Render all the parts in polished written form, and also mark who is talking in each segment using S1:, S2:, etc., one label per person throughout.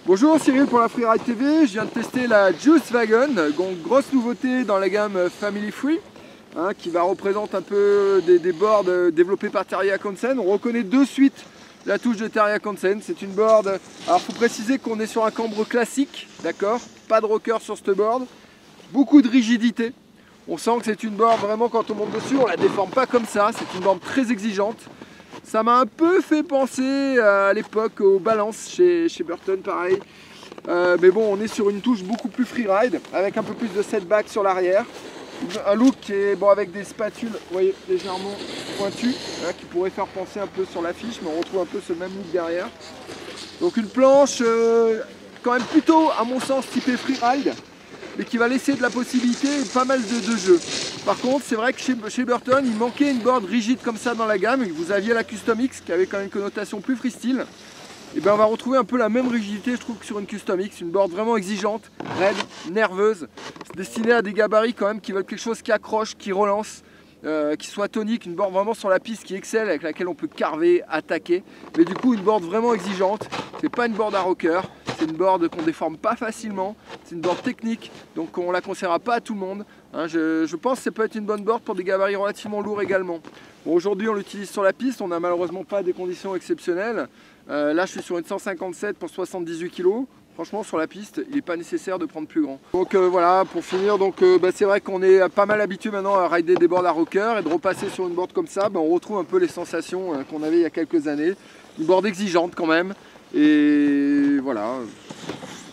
S1: Bonjour, Cyril pour la Freeride TV. Je viens de tester la Juice Wagon, donc grosse nouveauté dans la gamme Family Free, qui va représenter un peu des boards développés par Terry Hansen. On reconnaît de suite la touche de Terry Hansen. C'est une board, alors il faut préciser qu'on est sur un cambre classique, d'accord, pas de rocker sur cette board, beaucoup de rigidité. On sent que c'est une board vraiment, quand on monte dessus, on la déforme pas comme ça, c'est une board très exigeante. Ça m'a un peu fait penser à l'époque aux balances chez Burton, pareil. Mais bon, on est sur une touche beaucoup plus freeride, avec un peu plus de setback sur l'arrière. Un look qui est bon, avec des spatules, vous voyez, légèrement pointues, qui pourrait faire penser un peu sur l'affiche, mais on retrouve un peu ce même look derrière. Donc une planche quand même plutôt, à mon sens, typée freeride, mais qui va laisser de la possibilité et pas mal de jeux. Par contre, c'est vrai que chez Burton, il manquait une board rigide comme ça dans la gamme. Vous aviez la Custom X qui avait quand même une connotation plus freestyle. Et bien on va retrouver un peu la même rigidité, je trouve, que sur une Custom X, une board vraiment exigeante, raide, nerveuse, destinée à des gabarits quand même qui veulent quelque chose qui accroche, qui relance, qui soit tonique, une board vraiment sur la piste qui excelle, avec laquelle on peut carver, attaquer. Mais du coup, une board vraiment exigeante. C'est pas une board à rocker. C'est une board qu'on déforme pas facilement, c'est une board technique, donc on la conseillera pas à tout le monde. Je pense que ça peut être une bonne board pour des gabarits relativement lourds également. Bon, aujourd'hui on l'utilise sur la piste, on n'a malheureusement pas des conditions exceptionnelles. Là je suis sur une 157 pour 78 kg. Franchement sur la piste, il n'est pas nécessaire de prendre plus grand. Donc voilà, pour finir, c'est vrai qu'on est pas mal habitué maintenant à rider des boards à rocker et de repasser sur une board comme ça, on retrouve un peu les sensations qu'on avait il y a quelques années. Une board exigeante quand même. Et voilà,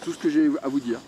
S1: tout ce que j'ai à vous dire.